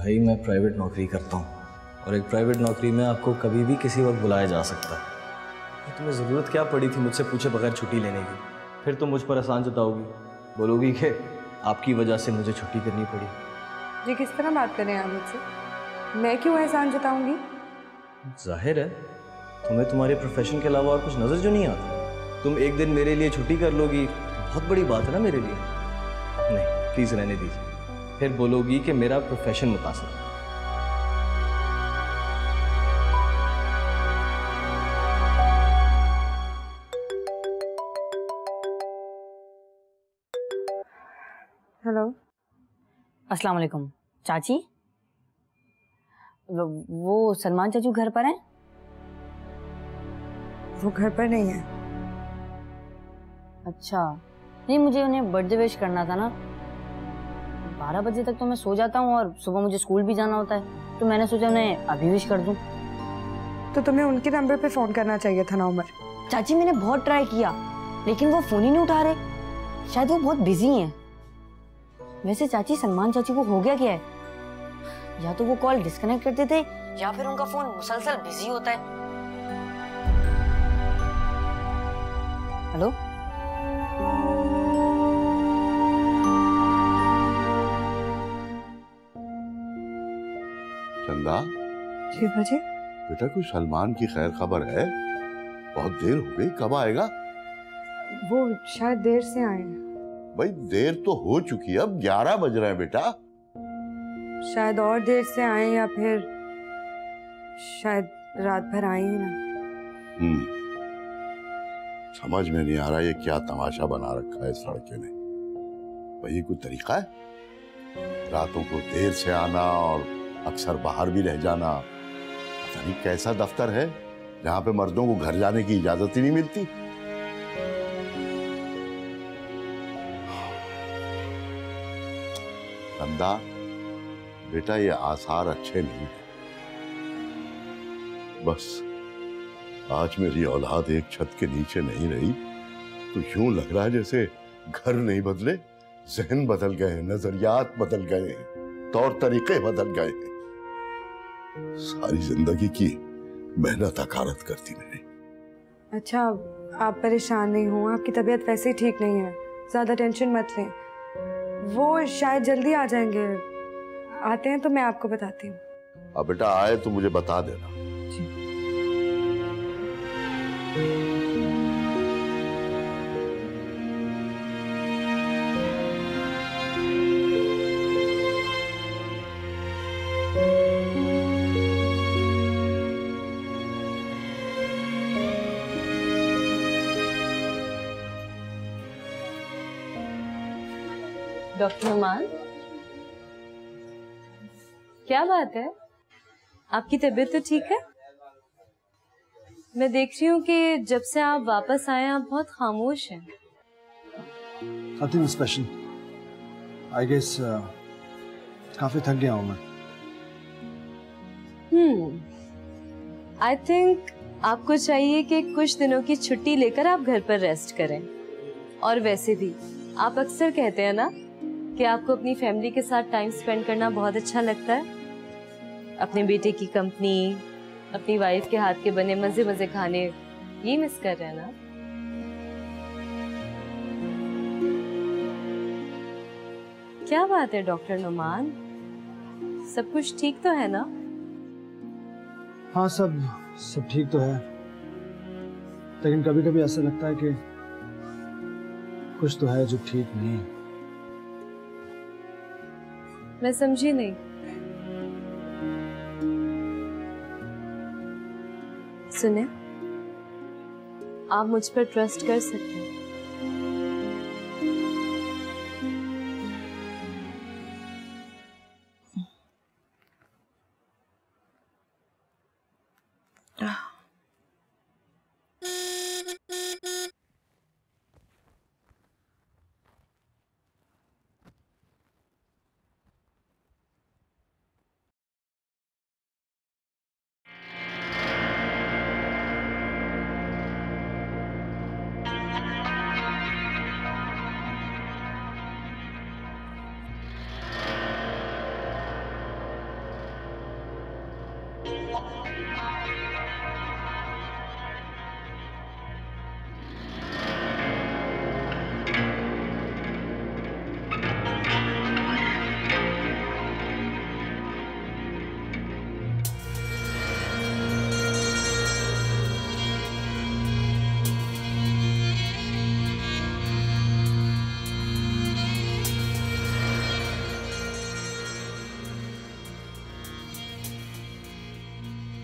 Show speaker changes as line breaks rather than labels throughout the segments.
भाई मैं प्राइवेट नौकरी करता हूँ और एक प्राइवेट नौकरी में आपको कभी भी किसी वक्त बुलाया जा सकता है। तुम्हें ज़रूरत क्या पड़ी थी मुझसे पूछे बगैर छुट्टी लेने की? फिर तुम मुझ पर एहसान जताओगी, बोलोगी कि आपकी वजह से मुझे छुट्टी करनी पड़ी।
जी किस तरह बात कर रहे हैं आप मुझसे? मैं क्यों एहसान जताऊंगी?
जाहिर है तुम्हें तुम्हारे प्रोफेशन के अलावा और कुछ नज़र जो नहीं आता। तुम एक दिन मेरे लिए छुट्टी कर लोगी, बहुत बड़ी बात है ना मेरे लिए। नहीं प्लीज़ रहने दीजिए, फिर बोलोगी कि मेरा प्रोफेशन मुतासिर है।
हेलो,
अस्सलाम वालेकुम। चाची, वो सलमान चाचू घर पर हैं?
वो घर पर नहीं है।
अच्छा, नहीं मुझे उन्हें बर्थडे विश करना था ना। 12 बजे तक तो मैं सो जाता हूँ और सुबह मुझे स्कूल भी जाना होता है, तो मैंने सोचा उन्हें अभी विश कर दूं।
तो तुम्हें उनके नंबर पे फोन करना चाहिए था ना उमर।
चाची मैंने बहुत ट्राई किया लेकिन वो फोन ही नहीं उठा रहे। शायद वो बहुत बिजी हैं। वैसे चाची सलमान चाची को हो गया क्या है? या तो वो कॉल डिस्कनेक्ट करते थे या फिर उनका फोन मुसलसल बिजी होता है। हेलो,
चंदा।
जी बाजी।
बेटा कोई सलमान की खैर खबर है? बहुत देर हो गई, कब आएगा?
वो शायद देर से आए हैं।
भाई देर तो हो चुकी है, अब 11 बज रहे हैं बेटा।
शायद और देर से आए या फिर शायद रात भर आए ही ना।
समझ में नहीं आ रहा ये क्या तमाशा बना रखा है इस लड़के ने। भाई कोई तरीका है? रातों को देर से आना और अक्सर बाहर भी रह जाना। पता नहीं कैसा दफ्तर है जहां पे मर्दों को घर जाने की इजाजत ही नहीं मिलती। नंदा बेटा ये आसार अच्छे नहीं है। बस आज मेरी औलाद एक छत के नीचे नहीं रही तो यूं लग रहा है जैसे घर नहीं बदले, जहन बदल गए, नजरियात बदल गए, तौर तरीके बदल गए। सारी जिंदगी की मेहनत हकारत करती मेरी।
अच्छा आप परेशान नहीं हो, आपकी तबीयत वैसे ही ठीक नहीं है, ज्यादा टेंशन मत लें। वो शायद जल्दी आ जाएंगे। आते हैं तो मैं आपको बताती हूँ।
अब बेटा आए तो मुझे बता देना।
जी।
डॉक्टर नुमान, क्या बात है? आपकी तबीयत तो ठीक है? मैं देख रही हूँ कि जब से आप वापस आए आप बहुत खामोश हैं।
Nothing special. I guess काफी थक गया हूँ मैं।
I think आपको चाहिए कि कुछ दिनों की छुट्टी लेकर आप घर पर रेस्ट करें। और वैसे भी आप अक्सर कहते हैं ना कि आपको अपनी फैमिली के साथ टाइम स्पेंड करना बहुत अच्छा लगता है। अपने बेटे की कंपनी, अपनी वाइफ के हाथ के बने मजे मजे खाने, ये मिस कर रहे हैं ना? क्या बात है डॉक्टर नुमान, सब कुछ ठीक तो है ना?
हाँ सब ठीक तो है, लेकिन कभी कभी ऐसा लगता है कि कुछ तो है जो ठीक नहीं है।
मैं समझी नहीं। सुने, आप मुझ पर ट्रस्ट कर सकते हैं।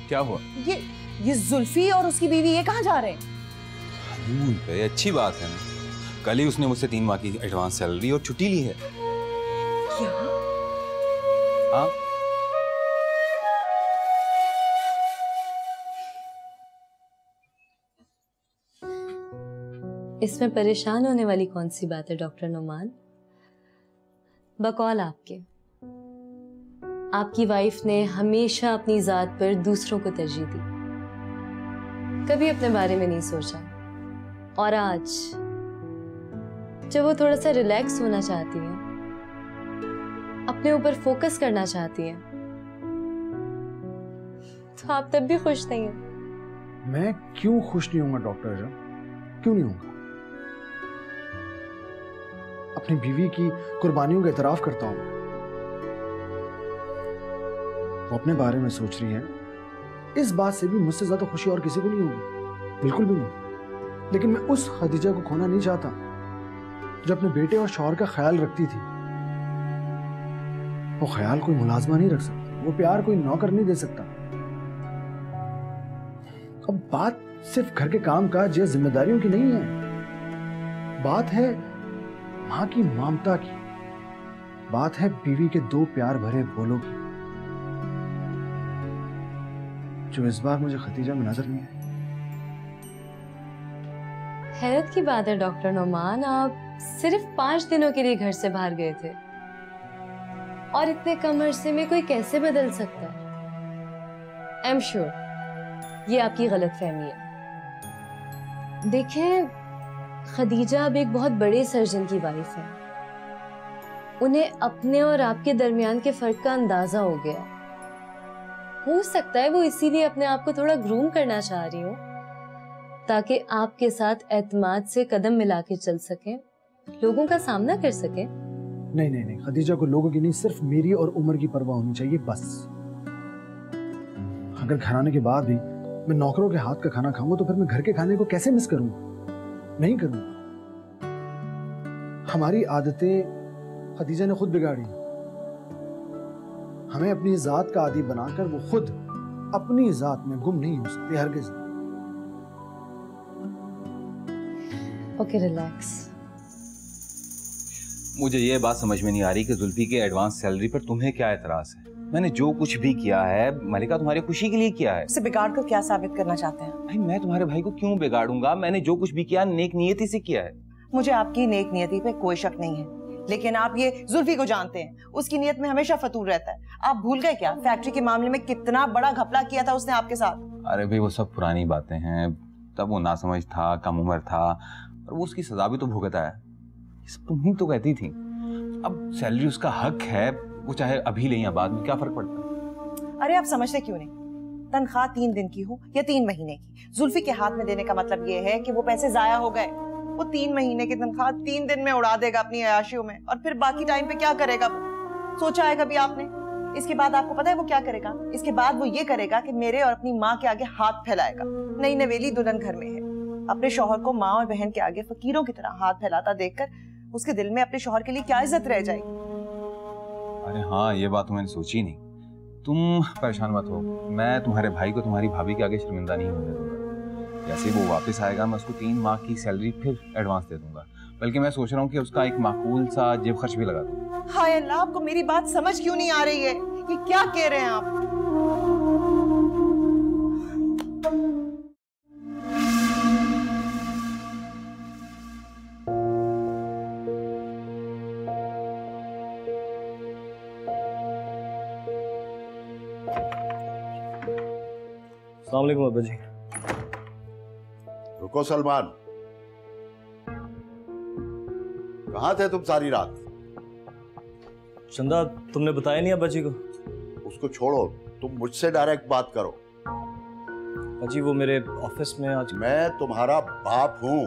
क्या हुआ?
ये जुल्फी और उसकी बीवी ये कहाँ जा रहे हैं?
हनीमून पे। अच्छी बात है ना, कल ही उसने मुझसे 3 माह की एडवांस सैलरी और छुट्टी ली है।
क्या?
हाँ।
इसमें परेशान होने वाली कौन सी बात है डॉक्टर नुमान? बकौल आपकी वाइफ ने हमेशा अपनी जात पर दूसरों को तरजीह दी, कभी अपने बारे में नहीं सोचा। और आज जब वो थोड़ा सा रिलैक्स होना चाहती हैं, अपने ऊपर फोकस करना चाहती हैं, तो आप तब भी खुश नहीं हैं।
मैं क्यों खुश नहीं होऊंगा डॉक्टर अजम? क्यों नहीं होऊंगा? अपनी बीवी की कुर्बानियों का एतराफ करता हूं। वो अपने बारे में सोच रही है, इस बात से भी मुझसे ज्यादा खुशी और किसी को नहीं होगी, बिल्कुल भी नहीं। लेकिन मैं उस खदीजा को खोना नहीं चाहता जो अपने बेटे और शौहर का ख्याल रखती थी। वो ख्याल कोई मुलाजमा नहीं रख सकता, वो प्यार कोई नौकर नहीं दे सकता। अब बात सिर्फ घर के काम काज या जिम्मेदारियों की नहीं है, बात है मां की ममता की, बात है बीवी के 2 प्यार भरे बोलों की, जो इस बार मुझे खतीजा में नजर नहीं है।
हैरत की बात है डॉक्टर नोमान, आप सिर्फ 5 दिनों के लिए घर से बाहर गए थे और इतने कम अरसे में कोई कैसे बदल सकता है? आई एम श्योर ये आपकी गलतफहमी है। देखें, खदीजा अब एक बहुत बड़े सर्जन की वाइफ है, उन्हें अपने और आपके दरमियान के फर्क का अंदाजा हो गया। हो सकता है वो इसीलिए अपने आप को थोड़ा ग्रूम करना चाह रही हो, ताकि आपके साथ एतमाद से कदम मिला के चल सके, लोगों का सामना कर सके।
नहीं नहीं नहीं, खदीजा को लोगों की नहीं, सिर्फ मेरी और उम्र की परवाह होनी चाहिए, बस। अगर घर आने के बाद भी मैं नौकरों के हाथ का खाना खाऊंगा तो फिर मैं घर के खाने को कैसे मिस करूंगा? नहीं करूंगा। हमारी आदतें खदीजा ने खुद बिगाड़ी, हमें अपनी जात का आदी बनाकर वो खुद अपनी जात में गुम नहीं हो सकती हरगिज़।
Okay, relax.
मुझे ये बात समझ में नहीं आ रही कि जुल्फी के एडवांस सैलरी पर तुम्हें क्या एतराज है? मैंने जो कुछ भी किया है मलिका तुम्हारी खुशी के लिए किया है।
उसे बिगाड़ कर क्या साबित करना चाहते हैं?
भाई मैं तुम्हारे भाई को क्यों बिगाड़ूंगा? मैंने जो कुछ भी किया नेक नियति से किया है।
मुझे आपकी नेक नियति पे कोई शक नहीं है, लेकिन आप ये जुल्फी को जानते हैं, उसकी नियत में हमेशा फतूर रहता है। आप भूल गए क्या फैक्ट्री के मामले में कितना बड़ा घपला किया था उसने आपके साथ?
अरे भाई वो सब पुरानी बातें हैं, तब वो नासमझ था, कम उम्र था, और वो उसकी सजा भी तो भुगता है। तुम ही तो कहती थी। अब सैलरी उसका हक है, वो चाहे अभी ले या बाद में, क्या फर्क पड़ता है?
अरे आप समझते क्यों नहीं? तनख्वाह 3 दिन की हो या 3 महीने की, जुल्फी के हाथ में देने का मतलब ये है कि वो पैसे जाया हो गए। वो 3 महीने की तनख्वाह 3 दिन में उड़ा देगा अपनी अयाशियों में, और फिर बाकी टाइम पे क्या करेगा वो? सोचा है कभी आपने? इसके बाद आपको पता है वो क्या करेगा? इसके बाद वो ये करेगा कि मेरे और अपनी माँ के आगे हाथ फैलाएगा। नई नवेली दुल्हन घर में है, अपने शौहर को माँ और बहन के आगे फकीरों की तरह हाथ फैलाता देखकर उसके दिल में अपने शौहर के लिए क्या इज्जत रह जाएगी?
अरे हाँ, ये बात तो मैंने सोची नहीं। तुम परेशान मत हो, मैं तुम्हारे भाई को तुम्हारी भाभी के आगे शर्मिंदा नहीं होने दूंगा। जैसे वो वापस आएगा मैं उसको 3 माह की सैलरी फिर एडवांस दे दूंगा, बल्कि मैं सोच रहा हूँ कि उसका एक माकूल सा जेब खर्च भी लगा दूँ।
हाय अल्लाह, आपको मेरी बात समझ क्यों नहीं आ रही है? ये क्या कह रहे हैं आप?
अस्सलाम वालेकुम अब्बा जी।
रुको सलमान, कहाँ थे तुम सारी रात?
चंदा, तुमने बताया नहीं अब्बा जी को?
उसको छोड़ो, तुम मुझसे डायरेक्ट बात करो।
अजी वो मेरे ऑफिस में आज
मैं तुम्हारा बाप हूं।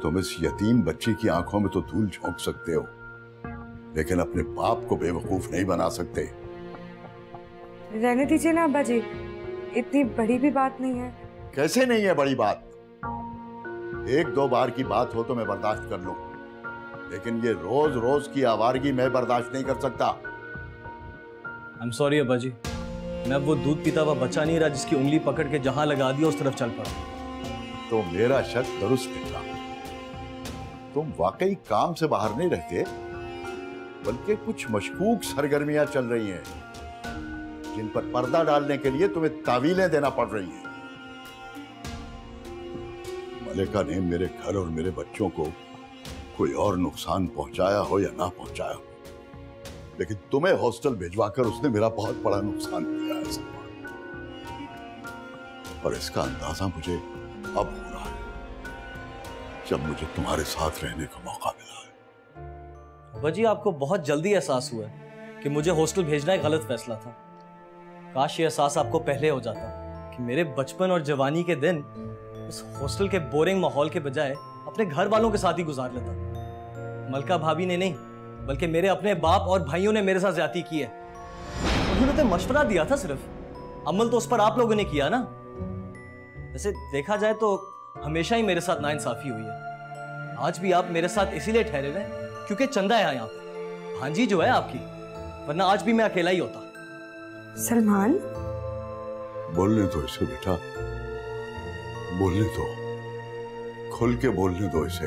तुम इस यतीम बच्ची की आंखों में तो धूल झोंक सकते हो, लेकिन अपने बाप को बेवकूफ नहीं बना सकते।
रहने दीजिए ना अब्बा जी, इतनी बड़ी भी बात नहीं है।
कैसे नहीं है बड़ी बात? एक दो बार की बात हो तो मैं बर्दाश्त कर लूं, लेकिन ये रोज रोज की आवारगी मैं बर्दाश्त नहीं कर सकता।
आई एम सॉरी अब्बा जी, मैं अब वो दूध पीता हुआ बच्चा नहीं रहा जिसकी उंगली पकड़ के जहां लगा दिया उस तरफ चल पड़ा।
तो मेरा शक दुरुस्त निकला। तुम वाकई काम से बाहर नहीं रहते, बल्कि कुछ मशकूक सरगर्मियां चल रही हैं जिन पर पर्दा डालने के लिए तुम्हें तावीलें देना पड़ रही हैं। मलिका ने मेरे घर और मेरे बच्चों को कोई और नुकसान पहुंचाया हो या ना पहुंचाया हो, लेकिन तुम्हें हॉस्टल भिजवाकर उसने मेरा बहुत बड़ा नुकसान किया है सलमान। और इसका अंदाजा मुझे अब हो रहा है जब मुझे तुम्हारे साथ रहने का मौका मिला है।
अब्बा जी आपको बहुत जल्दी एहसास हुआ है कि मुझे हॉस्टल भेजना एक गलत फैसला था। काश ये एहसास आपको पहले हो जाता कि मेरे बचपन और जवानी के दिन उस हॉस्टल के बोरिंग माहौल के बजाय अपने घर वालों के साथ ही गुजार लेता। मलका भाभी ने नहीं, बल्कि मेरे अपने बाप और भाइयों ने मेरे साथ ज्यादती की है। उन्होंने तो मशवरा दिया था सिर्फ, अमल तो उस पर आप लोगों ने किया ना। वैसे देखा जाए तो हमेशा ही मेरे साथ नाइंसाफी हुई है। आज भी आप मेरे साथ इसीलिए ठहरे रहे क्योंकि चंदा है यहाँ पे, भांजी जो है आपकी, वरना आज भी मैं अकेला ही होता।
सलमान,
बोलने दो इसे बेटा, बोलने दो, खुल के बोलने दो इसे,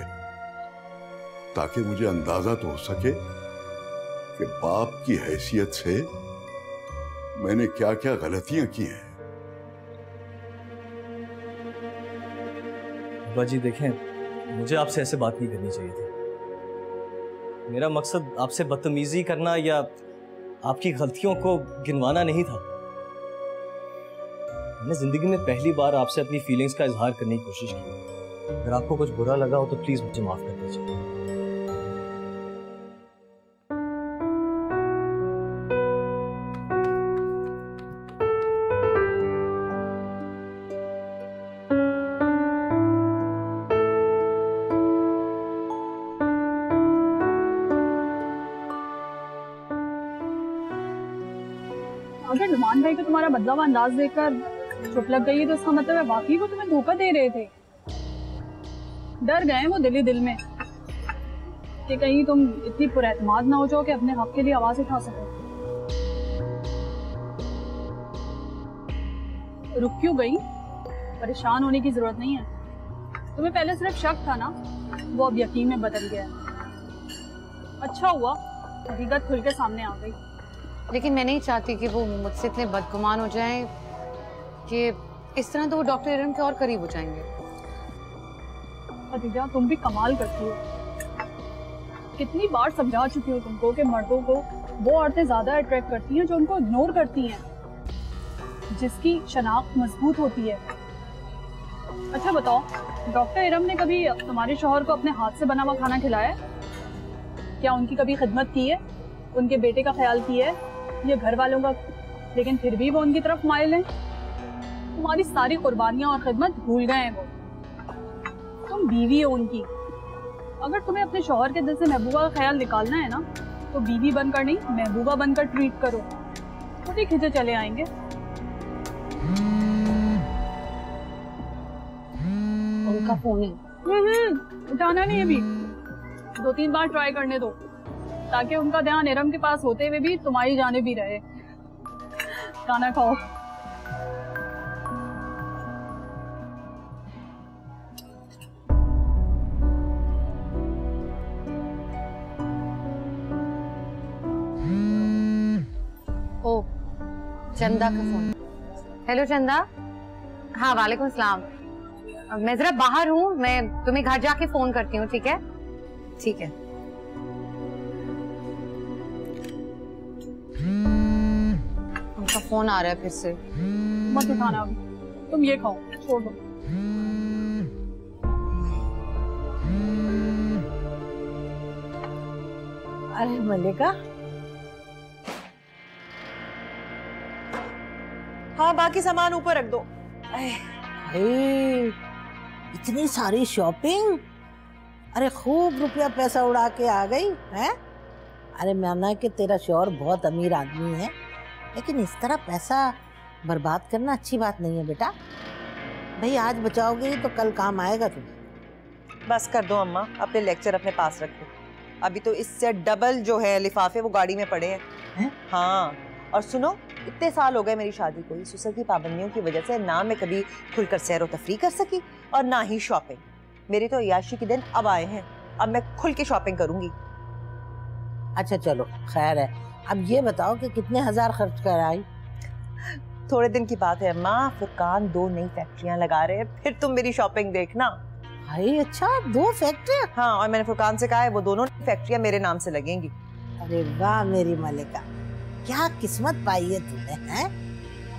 ताकि मुझे अंदाजा तो हो सके कि बाप की हैसियत से मैंने क्या क्या गलतियां की हैं।
अब्बा जी देखें, मुझे आपसे ऐसे बात नहीं करनी चाहिए थी। मेरा मकसद आपसे बदतमीजी करना या आपकी गलतियों को गिनवाना नहीं था। मैंने जिंदगी में पहली बार आपसे अपनी फीलिंग्स का इजहार करने की कोशिश की। अगर आपको कुछ बुरा लगा हो तो प्लीज मुझे माफ कर दीजिए।
अगर नुमान भाई को तुम्हारा बदला हुआ अंदाज देखकर चुप लग गई तो इसका मतलब है वाकई वो तुम्हें धोखा दे रहे थे। डर गए वो दिल ही दिल में कि कहीं तुम इतनी पुरएतमाद ना हो जाओ कि अपने हक के लिए आवाज उठा सको। रुक क्यों गई? परेशान होने की जरूरत नहीं है। तुम्हें पहले सिर्फ शक था ना, वो अब यकीन में बदल गया है। अच्छा हुआ हकीकत खुल के सामने आ गई।
लेकिन मैं नहीं चाहती कि वो मुझसे इतने बदगुमान हो जाएं कि इस तरह तो वो डॉक्टर इरम के और करीब हो जाएंगे।
खदीजा, तुम भी कमाल करती हो। कितनी बार समझा चुकी हो तुमको कि मर्दों को वो औरतें ज्यादा अट्रैक्ट करती हैं जो उनको इग्नोर करती हैं, जिसकी शनाख्त मजबूत होती है। अच्छा बताओ, डॉक्टर इरम ने कभी तुम्हारे शौहर को अपने हाथ से बना हुआ खाना खिलाया? क्या उनकी कभी खिदमत की है? उनके बेटे का ख्याल किया है या घर वालों का? लेकिन फिर भी वो उनकी तरफ माइल हैं। तुम्हारी सारी कुर्बानियां और खिदमत भूल गए हैं वो। तुम बीवी हो उनकी। अगर तुम्हें अपने शौहर के दिल से महबूबा का ख्याल निकालना है ना, तो बीवी बनकर नहीं महबूबा बनकर ट्रीट करो, खुद ही खिंचे चले आएंगे।
उनका फोन है।
उठाना नहीं अभी, 2-3 बार ट्राई करने दो ताकि उनका ध्यान इरम के पास होते हुए भी तुम्हारी जाने भी रहे। खाना खाओ।
ओ, चंदा का फोन। हेलो चंदा। हाँ वालेकुम सलाम। मैं जरा बाहर हूँ, मैं तुम्हें घर जाके फोन करती हूँ, ठीक है? ठीक है। उनका फोन आ रहा है फिर से।
मत उठाना अभी, तुम ये खाओ, छोड़ दो।
अरे मलिका,
हाँ बाकी सामान ऊपर रख दो।
अरे इतनी सारी शॉपिंग, अरे खूब रुपया पैसा उड़ा के आ गई हैं? अरे माना कि तेरा शौहर बहुत अमीर आदमी है, लेकिन इस तरह पैसा बर्बाद करना अच्छी बात नहीं है बेटा। भाई आज बचाओगे तो कल काम आएगा तुम्हें।
बस कर दो अम्मा, अपने लेक्चर अपने पास रखो। अभी तो इससे डबल जो है लिफाफे वो गाड़ी में पड़े हैं। हाँ और सुनो, इतने साल हो गए मेरी शादी को, ससुर की पाबंदियों की वजह से ना मैं कभी खुलकर सैर व तफरी कर सकी और ना ही शॉपिंग। मेरी तो याशी के दिन अब आए हैं, अब मैं खुल के शॉपिंग करूंगी।
अच्छा चलो खैर है, अब ये बताओ कि कितने हजार खर्च कर आई?
थोड़े दिन की बात है अम्मा, फुरकान 2 नई फैक्ट्रियां लगा रहे हैं, फिर तुम मेरी शॉपिंग देखना।
भाई अच्छा 2 फैक्ट्रियां?
हाँ और मैंने फुरकान से कहा है वो दोनों फैक्ट्रियां मेरे नाम से लगेंगी।
अरे वाह मेरी मलिका, क्या किस्मत पाई है तूने हैं?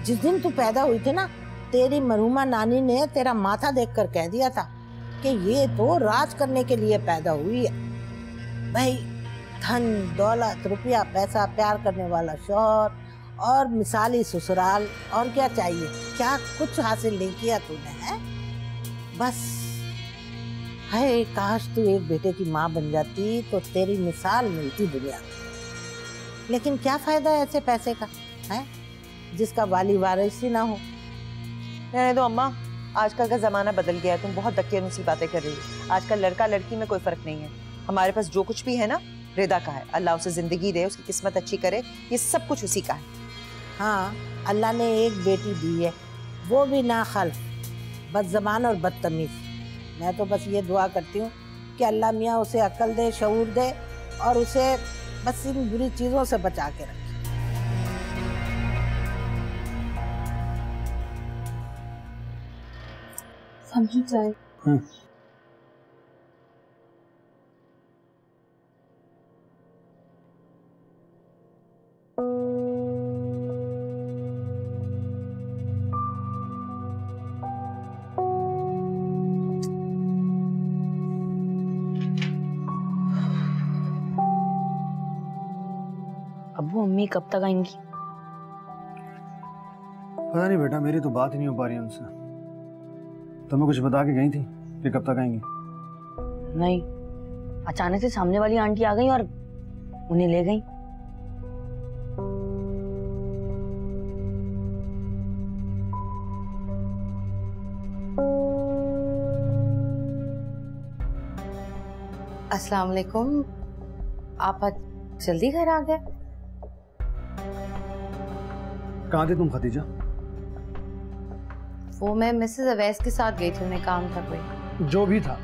जिस दिन तू पैदा हुई थी ना, तेरी मरहुमा नानी ने तेरा माथा देखकर कह दिया था कि ये तो राज करने के लिए पैदा हुई है। भाई धन दौलत रुपया पैसा, प्यार करने वाला शौहर और मिसाली ससुराल, और क्या चाहिए? क्या कुछ हासिल नहीं किया तूने हैं? बस है, काश तू एक बेटे की माँ बन जाती तो तेरी मिसाल मिलती दुनिया में। लेकिन क्या फायदा है ऐसे पैसे का है जिसका वाली वारिस ही ना हो।
रहने दो अम्मा, आजकल का जमाना बदल गया है, तुम बहुत दकियानुसी बातें कर रही हो। आजकल लड़का लड़की में कोई फर्क नहीं है। हमारे पास जो कुछ भी है ना रेदा का है, अल्लाह उसे जिंदगी दे, उसकी किस्मत अच्छी करे, ये सब कुछ उसी का है।
हाँ अल्लाह ने एक बेटी दी है, वो भी नाखल्फ, बदज़बान और बदतमीज। मैं तो बस ये दुआ करती हूँ कि अल्लाह मियाँ उसे अक्ल दे, शऊर दे और उसे बस इन बुरी चीज़ों से बचा के रखे।
समझी जाए।
अब्बू अम्मी कब तक आएंगी?
पता नहीं बेटा, मेरी तो बात ही नहीं हो पा रही है उनसे। तुम्हें कुछ बता के गई थी कि कब तक आएंगी?
नहीं, अचानक से सामने वाली आंटी आ गई और उन्हें ले गई।
अस्सलाम वालेकुम, आप आज जल्दी घर आ गए?
कहाँ थे तुम खदीजा?
वो मैं मिसेस अवैस के साथ गई थी, उन्हें काम था कोई।
जो भी था,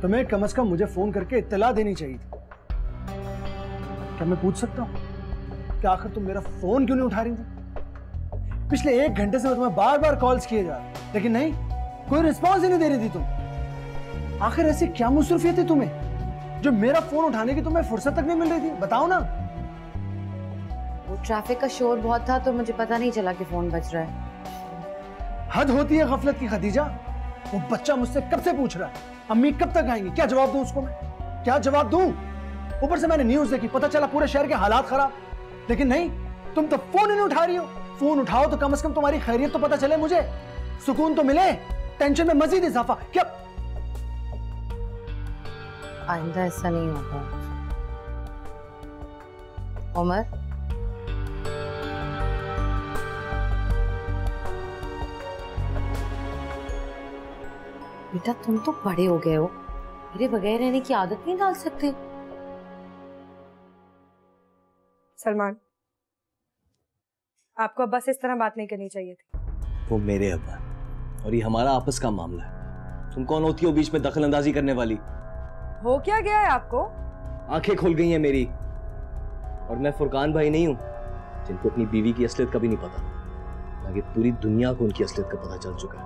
तुम्हें कम से कम मुझे फोन करके इत्तला देनी चाहिए थी। क्या मैं पूछ सकता हूँ कि आखिर तुम मेरा फोन क्यों नहीं उठा रही थी? पिछले 1 घंटे से मैं तुम्हें बार बार कॉल्स किए जा रहे, लेकिन नहीं, कोई रिस्पॉन्स ही नहीं दे रही थी तुम। आखिर ऐसी क्या मुसरफियत है तुम्हें जो मेरा फोन उठाने की तुम्हें फुर्सत तक नहीं मिल रही थी? बताओ ना।
वो ट्रैफिक का शोर बहुत था तो मुझे पता नहीं चला कि फोन बज रहा है।
हद होती है गफलत की खदीजा। वो बच्चा मुझसे कब से पूछ रहा है अम्मी कब तक आएंगी, क्या जवाब दूं उसको मैं? क्या जवाब दूं? ऊपर से मैंने न्यूज़ देखी, पता चला पूरे शहर के हालात खराब। लेकिन नहीं, तुम तो फोन ही नहीं उठा रही हो। फोन उठाओ तो कम से कम तुम्हारी खैरियत तो पता चले, मुझे सुकून तो मिले। टेंशन में मजीद इजाफा। क्या
आइंदा ऐसा नहीं होगा। उमर, बेटा तुम तो बड़े हो गए हो, मेरे बगैर रहने की आदत नहीं डाल सकते।
सलमान, आपको अब्बा से इस तरह बात नहीं करनी चाहिए थी।
वो मेरे अब्बा और ये हमारा आपस का मामला है। तुम कौन होती हो बीच में दखल अंदाजी करने वाली?
हो क्या गया है आपको?
आंखें खुल गई हैं मेरी। और मैं फुरकान भाई नहीं हूं जिनको अपनी बीवी की असलियत का भी नहीं पता, ना कि पूरी दुनिया को उनकी असलियत का पता चल चुका है।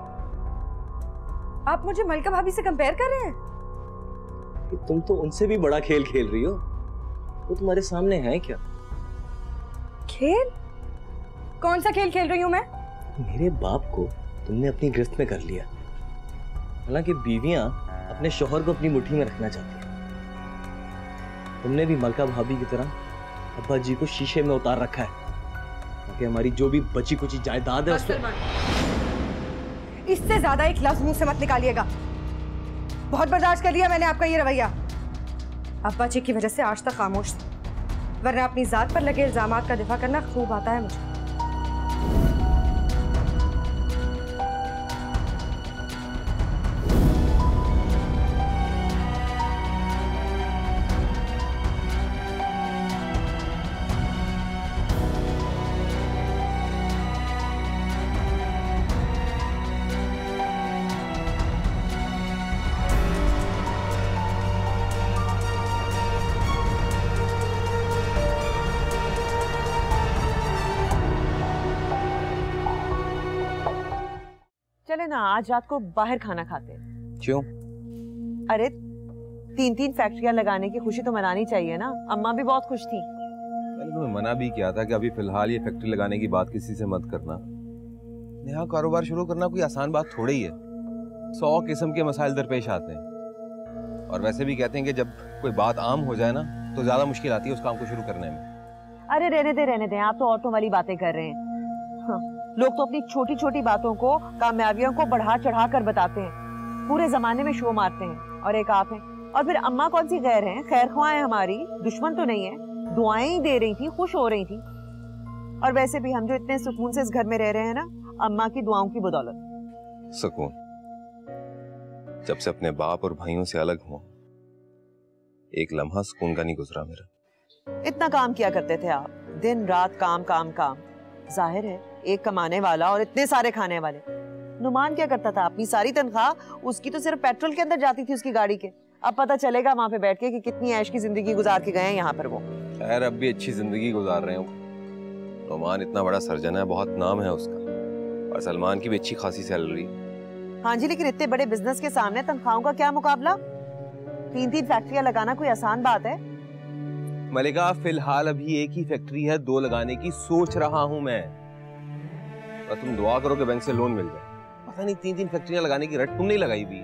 आप मुझे मलका भाभी से कंपेयर कर रहे हैं?
कि तुम तो उनसे भी बड़ा खेल खेल रही हो। वो तुम्हारे सामने है क्या?
खेल? कौन सा खेल खेल रही हूं मैं?
मेरे बाप को तुमने अपनी गिरफ्त में कर लिया। हालांकि बीवियां अपने शौहर को अपनी मुट्ठी में रखना चाहती हैं। तुमने भी मलका भाभी की तरह अब्बा जी को शीशे में उतार रखा है। ताकि हमारी जो भी बची कुची जायदाद है उस पर।
इससे ज्यादा एक लफ्ज मुंह से मत निकालिएगा। बहुत बर्दाश्त कर लिया मैंने आपका ये रवैया। अब्बा जी की वजह से आज तक खामोश थी, वरना अपनी जात पर लगे इल्जामात का दिफा करना खूब आता है मुझे।
चले ना आज रात को बाहर खाना खाते हैं।
क्यों?
अरे 3-3 फैक्ट्रियां लगाने की खुशी तो मनानी चाहिए ना। अम्मा भी बहुत खुश थी।
मैंने तुम्हें मना भी किया था कि अभी फिलहाल ये फैक्ट्री लगाने की बात किसी से मत करना। नया कारोबार शुरू करना कोई आसान बात थोड़ी ही है। 100 किस्म के मसाइल दरपेश आते हैं, और वैसे भी कहते हैं कि जब कोई बात आम हो जाए ना तो ज्यादा मुश्किल आती है उस काम को शुरू करने में।
अरे रहने दे, आप तो औरतों वाली बातें कर रहे हैं। हाँ, लोग तो अपनी छोटी छोटी बातों को, कामयाबियों को बढ़ा चढ़ा कर बताते हैं, पूरे जमाने में शो मारते हैं, और एक आप हैं। और फिर अम्मा कौन सी गैर हैं, खैर ख्वाह हैं हमारी, दुश्मन तो नहीं है, दुआएं ही दे रही थी, खुश हो रही थी। और वैसे भी हम जो इतने सुकून से इस घर में रह रहे हैं ना, अम्मा की दुआओं की बदौलत।
सुकून? जब से अपने बाप और भाइयों से अलग हुआ, एक लम्हा सुकून का नहीं गुजरा मेरा।
इतना काम किया करते थे आप, दिन रात काम काम काम। जाहिर है एक कमाने वाला और इतने सारे खाने वाले। नुमान क्या करता था, अपनी सारी तनख्वाह उसकी तो सिर्फ पेट्रोल के अंदर जाती थी उसकी गाड़ी के। अब पता चलेगा वहां पे बैठ के कि कितनी ऐश की जिंदगी गुजार के गए हैं यहाँ पर वो।
खैर अब भी अच्छी जिंदगी गुजार रहे हो। नुमान इतना बड़ा सर्जन है, बहुत नाम है उसका, और सलमान की भी अच्छी खासी सैलरी।
हाँ जी, लेकिन इतने बड़े बिजनेस के सामने तनख्वाहों का क्या मुकाबला। 3-3 फैक्ट्रियां लगाना कोई आसान बात है?
मलिका फिलहाल अभी एक ही फैक्ट्री है, 2 लगाने की सोच रहा हूं मैं। और तुम दुआ करो कि बैंक से लोन मिल जाए। पता नहीं 3-3 फैक्ट्रियां लगाने की रट तुम नहीं लगाई भी।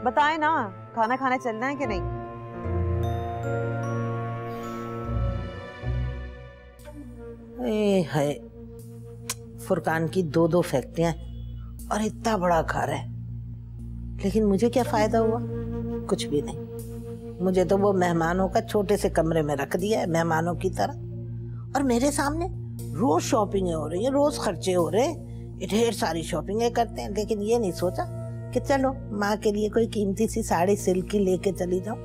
बताए ना, खाना खाने चलना है कि नहीं?
है फुरकान की 2-2 फैक्ट्रियां और इतना बड़ा घर है, लेकिन मुझे क्या फायदा हुआ? कुछ भी नहीं। मुझे तो वो मेहमानों का छोटे से कमरे में रख दिया है, मेहमानों की तरह, और मेरे सामने रोज शॉपिंग हो रही है, रोज खर्चे हो रहे हैं, ढेर सारी शॉपिंगें करते हैं। लेकिन ये नहीं सोचा कि चलो माँ के लिए कोई कीमती सी साड़ी सिल्क की लेके चली जाऊं।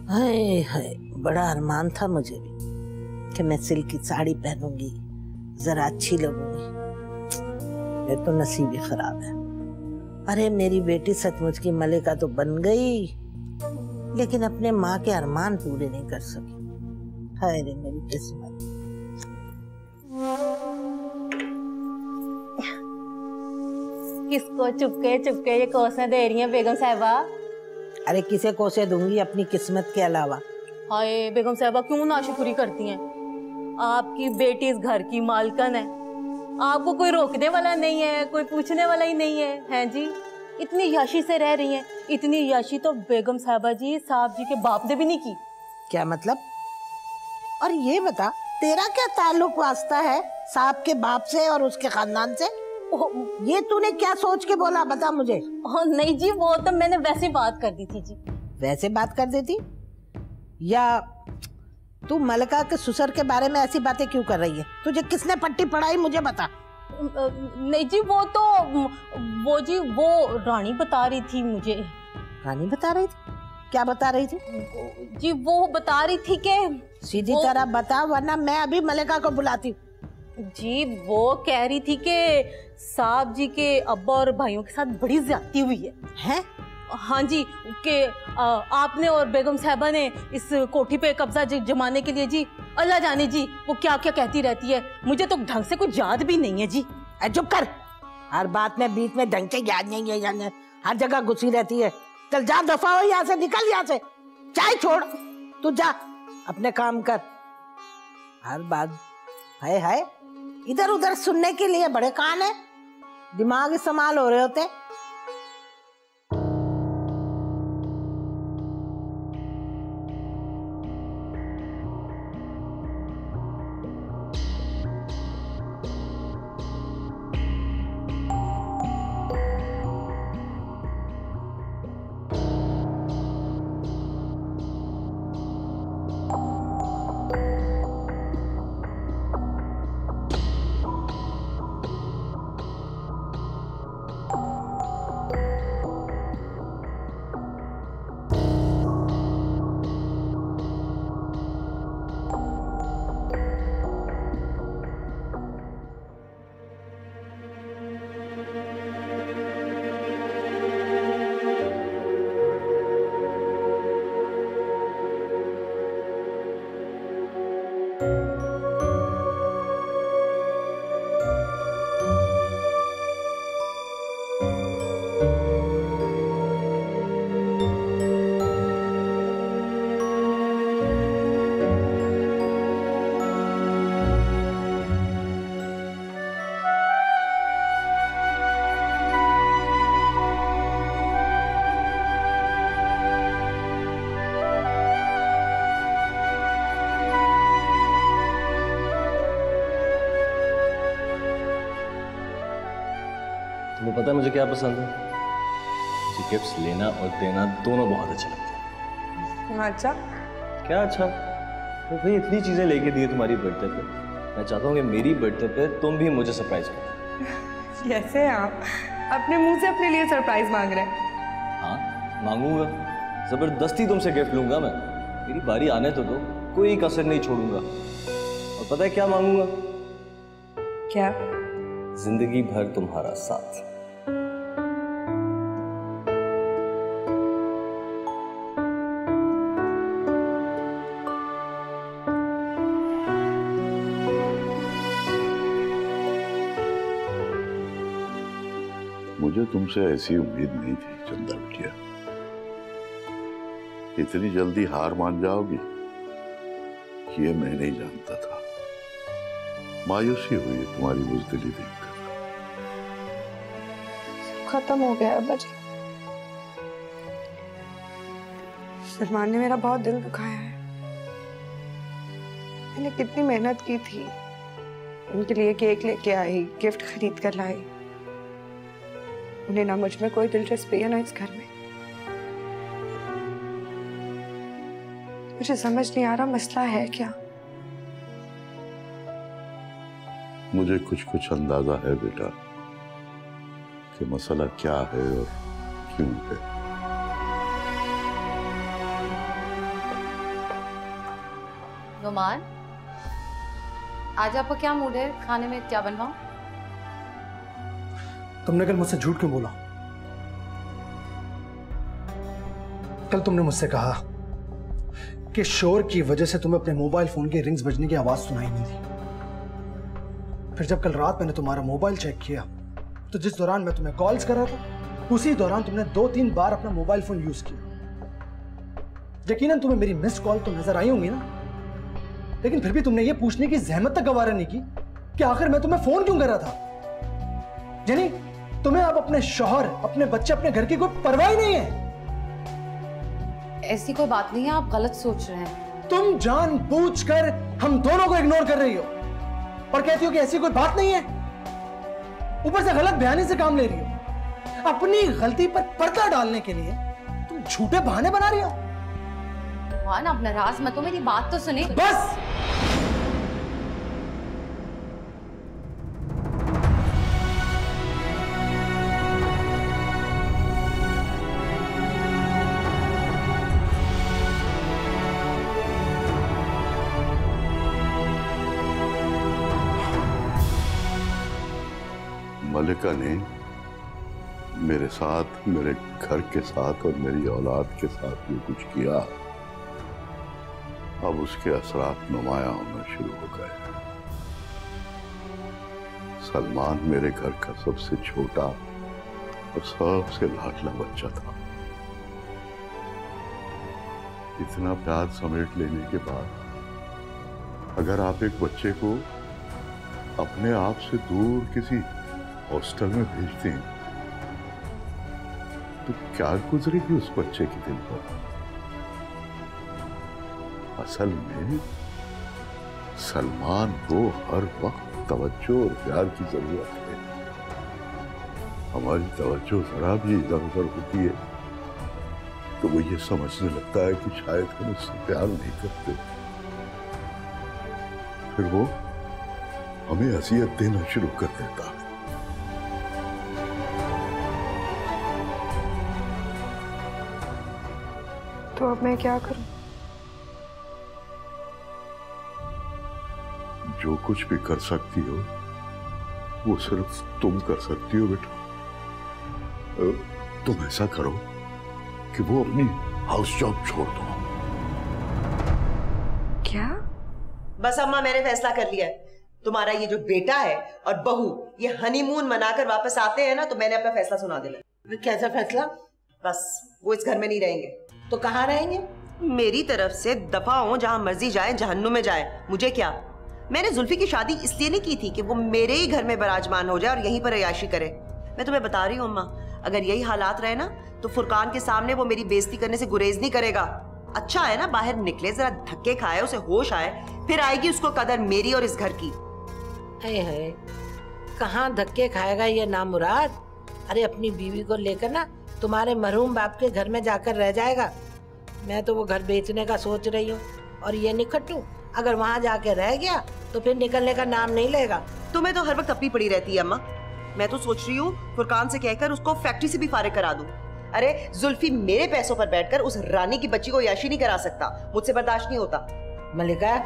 हाय हाय, बड़ा अरमान था मुझे भी कि मैं सिल्क की साड़ी पहनूंगी, जरा अच्छी लगूंगी। मेरे तो नसीब ही खराब है। अरे मेरी बेटी सचमुच की मलिका तो बन गई, लेकिन अपने माँ के अरमान पूरे नहीं कर सकी। हाय रे मेरी किस्मत।
किसको चुपके चुपके ये कोसे दे रही हैं बेगम साहिबा?
अरे किसे कोसे दूंगी अपनी किस्मत के अलावा।
हाय बेगम साहिबा, क्यों नाशुक्री करती हैं? आपकी बेटी इस घर की मालकन है, आपको कोई रोकने वाला नहीं है, कोई पूछने वाला ही नहीं है। हैं जी, इतनी याशी से रह रही हैं। इतनी याशी तो बेगम साहिबा जी साहब जी के बाप ने भी नहीं की।
क्या मतलब? और ये बता, तेरा क्या ताल्लुक वास्ता है साहब के बाप से और उसके खानदान से? ये तूने क्या सोच के बोला, बता मुझे।
नहीं जी, वो तो मैंने वैसे बात कर दी थी जी।
वैसे बात कर देती? या तू मलका के ससुर के बारे में ऐसी बातें क्यों कर रही है? तुझे किसने पट्टी पढ़ाई, मुझे बता।
नहीं जी, वो रानी बता रही थी मुझे।
रानी बता रही थी? क्या बता रही थी?
जी वो बता रही थी कि
सीधी तरह बता, वरना मैं अभी मलिका को बुलाती हूँ।
जी वो कह रही थी कि साहब जी के अब्बा और भाइयों के साथ बड़ी ज्यादती हुई है।
हैं?
हाँ जी, कि आपने और बेगम साहबा ने इस कोठी पे कब्जा जमाने के लिए जी, अल्लाह जाने जी वो क्या क्या कहती रहती है, मुझे तो ढंग से कुछ याद भी नहीं है जी।
चुप कर, हर बात में बीच में ढंग से याद नहीं है, हर जगह घुसी रहती है। चल जा, दफा हो यहाँ से, निकल यहाँ से, चाय छोड़, तू जा अपने काम कर। हर बात हाय हाय इधर उधर सुनने के लिए बड़े कान है, दिमाग इस्तेमाल हो रहे होते।
तुम्हें पता है मुझे क्या पसंद है? मुझे गिफ्ट्स लेना और देना दोनों बहुत अच्छा लगता है।
अच्छा?
क्या अच्छा? तो भाई इतनी चीजें लेके दी तुम्हारी बर्थडे पे, मैं चाहता हूँ कि मेरी बर्थडे पे तुम भी मुझे सरप्राइज करो।
कैसे आप अपने मुंह से अपने लिए सरप्राइज मांग रहे हैं?
हाँ मांगूंगा, जबरदस्ती तुमसे गिफ्ट लूंगा मैं। मेरी बारी आने तो दो, कोई कसर नहीं छोड़ूंगा। और पता है क्या मांगूंगा?
क्या?
जिंदगी भर तुम्हारा साथ।
मुझे तुमसे ऐसी उम्मीद नहीं थी चंदा बिटिया, इतनी जल्दी हार मान जाओगी ये मैं नहीं जानता था। मायूसी हुई है तुम्हारी बुज़दिली देखकर।
खत्म हो गया अब बच्चे। सलमान ने मेरा बहुत दिल दुखाया है। मैंने कितनी मेहनत की थी, उनके लिए केक लेके आई, गिफ्ट खरीद कर लाई। उन्हें ना मुझ में कोई दिलचस्पी है ना इस घर में। मुझे समझ नहीं आ रहा मसला है क्या।
मुझे कुछ कुछ अंदाजा है बेटा कि मसला क्या है और क्यों है।
नुमान, आज आपका क्या मूड है? खाने में क्या बनवाऊं?
तुमने कल मुझसे झूठ क्यों बोला? कल तुमने मुझसे कहा कि शोर की वजह से तुम्हें अपने मोबाइल फोन के रिंग्स बजने की आवाज सुनाई नहीं दी। फिर जब कल रात मैंने तुम्हारा मोबाइल चेक किया तो जिस दौरान मैं तुम्हें कॉल्स कर रहा था उसी दौरान तुमने 2-3 बार अपना मोबाइल फोन यूज किया। यकीनन तुम्हें मेरी मिस्ड कॉल तो नजर आई होंगी ना, लेकिन फिर भी तुमने ये पूछने की जहमत तक गवारा नहीं की कि आखिर मैं तुम्हें फोन क्यों कर रहा था। यानी तुम्हें अब अपने शौहर, अपने बच्चे, अपने घर की कोई परवाह ही नहीं है।
ऐसी कोई बात नहीं है, आप गलत सोच रहे हैं।
तुम जानबूझकर हम दोनों को इग्नोर कर रही हो और कहती हो कि ऐसी कोई बात नहीं है। ऊपर से गलत बयानी से काम ले रही हो। अपनी गलती पर पर्दा डालने के लिए तुम झूठे बहाने बना रही हो।
नुमान, आप नाराज मत हो, मेरी बात तो सुने।
बस
मलिका ने मेरे साथ, मेरे घर के साथ और मेरी औलाद के साथ जो कुछ किया, अब उसके असरात नुमाया होना शुरू हो गए। सलमान मेरे घर का सबसे छोटा और सबसे लाडला बच्चा था। इतना प्यार समेट लेने के बाद अगर आप एक बच्चे को अपने आप से दूर किसी हॉस्टल में भेजते हैं तो क्या गुजरेगी उस बच्चे के दिल पर। असल में सलमान को हर वक्त तवज्जो और प्यार की जरूरत है। हमारी तवज्जो जरा भी इधर उधर होती है तो वो ये समझने लगता है कि शायद हम उससे प्यार नहीं करते, फिर वो हमें अज़ियत देना शुरू कर देता है।
तो अब मैं क्या करूं?
जो कुछ भी कर सकती हो वो सिर्फ तुम कर सकती हो बेटा। तुम ऐसा करो कि वो अपनी हाउस जॉब छोड़ दो।
क्या?
बस अम्मा, मैंने फैसला कर लिया है। तुम्हारा ये जो बेटा है और बहू ये हनीमून मनाकर वापस आते हैं ना, तो मैंने अपना फैसला सुना दिया।
कैसा फैसला?
बस वो इस घर में नहीं रहेंगे।
तो कहाँ रहेंगे?
मेरी तरफ से दफा हो, जहां मर्जी जाए, जहन्नुम में जाए, मुझे क्या। मैंने जुल्फी की शादी इसलिए नहीं की थी कि वो मेरे ही घर में बराजमान हो जाए और यहीं पर अयाशी करे। मैं तुम्हें बता रही हूँ अम्मा, अगर यही हालात रहे ना तो फुरकान के सामने वो मेरी बेइज्जती करने से गुरेज नहीं करेगा। अच्छा है ना बाहर निकले, जरा धक्के खाए, उसे होश आए, फिर आएगी उसको कदर मेरी और इस घर की।
है कहाँ धक्के खाएगा ये नामुराद। अरे अपनी बीवी को लेकर ना तुम्हारे मरहूम बाप के घर में जाकर रह जाएगा। मैं तो वो घर बेचने का सोच रही हूँ। और ये निखट्टू अगर वहाँ जाके रह गया तो फिर निकलने का नाम नहीं लेगा।
तुम्हें तो हर वक्त अपनी पड़ी रहती है अम्मा। मैं तो सोच रही हूँ फुरकान से कहकर उसको फैक्ट्री से भी फारिग करा दूं। अरे जुल्फी मेरे पैसों पर बैठकर उस रानी की बच्ची को याशी नहीं करा सकता, मुझसे बर्दाश्त नहीं होता।
मलिका,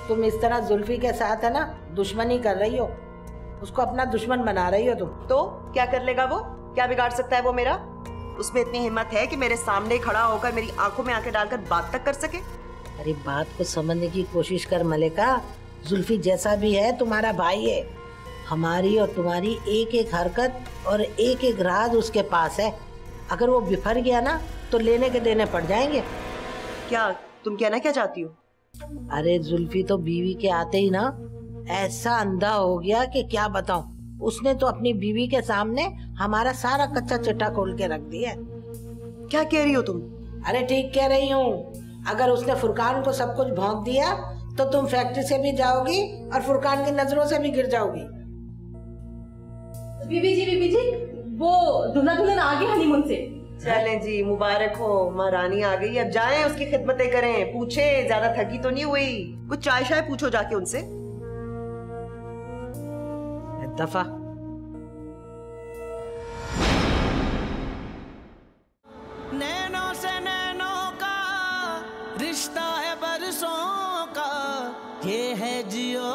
तुम इस तरह जुल्फी के साथ है ना दुश्मनी कर रही हो, उसको अपना दुश्मन बना रही हो तुम।
तो क्या कर लेगा वो? क्या बिगाड़ सकता है वो मेरा? उसमें इतनी हिम्मत है कि मेरे सामने खड़ा होकर मेरी आंखों में आंखें डालकर बात तक कर सके?
अरे बात को समझने की कोशिश कर मलिका। जुल्फी जैसा भी है तुम्हारा भाई है। हमारी और तुम्हारी एक एक हरकत और एक एक राज उसके पास है। अगर वो बिफर गया ना तो लेने के देने पड़ जाएंगे।
क्या तुम कहना क्या चाहती हो?
अरे जुल्फी तो बीवी के आते ही ना ऐसा अंधा हो गया कि क्या बताऊं। उसने तो अपनी बीवी के सामने हमारा सारा कच्चा चिट्ठा खोल के रख दिया।
क्या कह रही हो तुम?
अरे ठीक कह रही हूँ। अगर उसने फुरकान को सब कुछ भौंक दिया तो तुम फैक्ट्री से भी जाओगी और फुरकान की नजरों से भी गिर जाओगी।
बीबी जी वो दुल्हा दुल्हन आ गए हनीमून से।
चलें जी, मुबारक हो, महारानी आ गई। अब जाएं उसकी खिदमतें करें। पूछे ज्यादा थकी तो नहीं हुई? कुछ चाय शाय पूछो जाके उनसे।
दफा
नैनों से नैनों का रिश्ता है बरसों का, ये है जियो